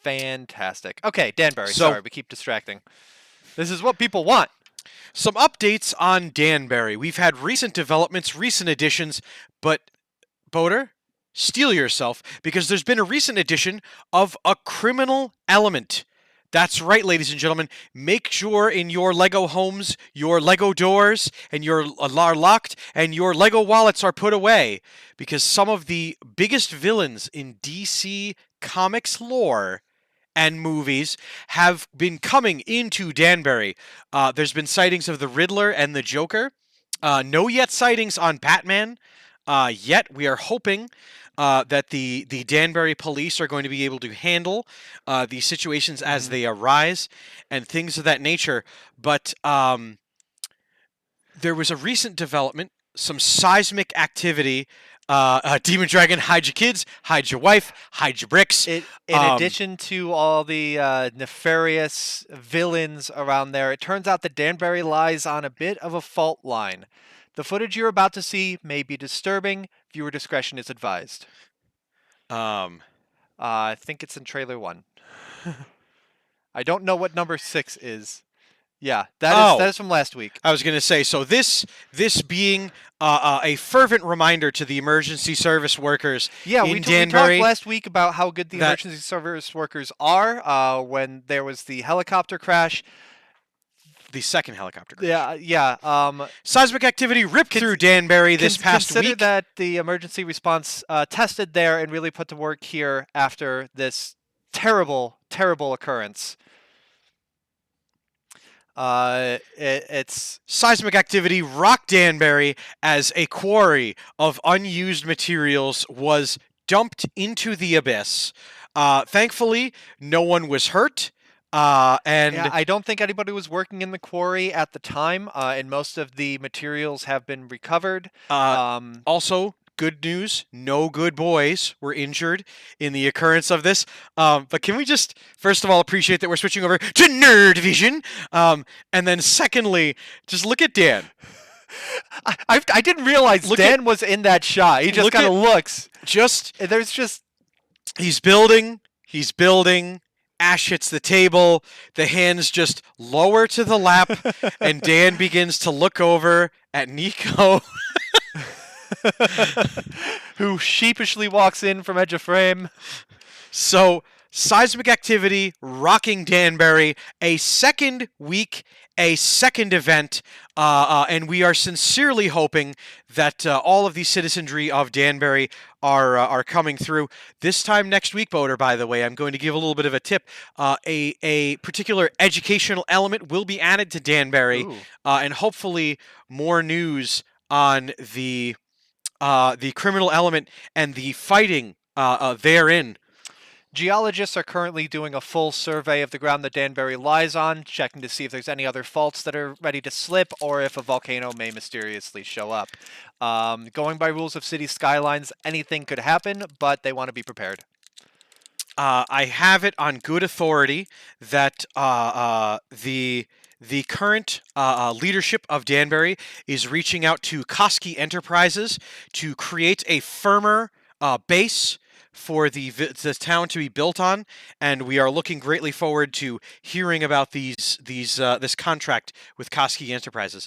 Fantastic. Okay, Danbury. So, Sorry, we keep distracting. This is what people want. some updates on Danbury. We've had recent developments, recent additions, but Boater, steel yourself because there's been a recent addition of a criminal element. That's right, ladies and gentlemen. Make sure in your Lego homes, your Lego doors and your are locked and your Lego wallets are put away because some of the biggest villains in DC Comics lore and movies have been coming into Danbury. There's been sightings of the Riddler and the Joker. No yet sightings on Batman. Yet we are hoping that the Danbury police are going to be able to handle these situations as they arise and things of that nature. But there was a recent development, some seismic activity. Demon Dragon, hide your kids, hide your wife, hide your bricks. In addition to all the nefarious villains around there, it turns out that Danbury lies on a bit of a fault line. The footage you're about to see may be disturbing. Viewer discretion is advised. I think it's in trailer 1. I don't know what number 6 is. Yeah, that is from last week. I was going to say, so this being a fervent reminder to the emergency service workers we in talked Danbury. last week about how good the emergency service workers are when there was the helicopter crash. The second helicopter crash. Yeah. Seismic activity ripped through Danbury this past consider week. that the emergency response tested there and really put to work here after this terrible, terrible occurrence. It's seismic activity rocked Danbury as a quarry of unused materials was dumped into the abyss. Thankfully, no one was hurt. And I don't think anybody was working in the quarry at the time, and most of the materials have been recovered. Also, good news, no good boys were injured in the occurrence of this. But can we just, first of all, appreciate that we're switching over to Nerd Vision? And then secondly, just look at Dan. I didn't realize Dan was in that shot. He just kind of looks. He's building. Ashe hits the table. The hands just lower to the lap, and Dan begins to look over at Nico, who sheepishly walks in from edge of frame. So, seismic activity rocking Danbury, a second week, a second event, and we are sincerely hoping that all of the citizenry of Danbury are coming through. This time next week, Boater, by the way, I'm going to give a little bit of a tip. A particular educational element will be added to Danbury, and hopefully more news on the criminal element and the fighting therein. Geologists are currently doing a full survey of the ground that Danbury lies on, checking to see if there's any other faults that are ready to slip or if a volcano may mysteriously show up. Going by rules of city skylines, anything could happen, but they want to be prepared. I have it on good authority that the current leadership of Danbury is reaching out to Koski Enterprises to create a firmer base for the town to be built on, and we are looking greatly forward to hearing about this contract with Koski Enterprises.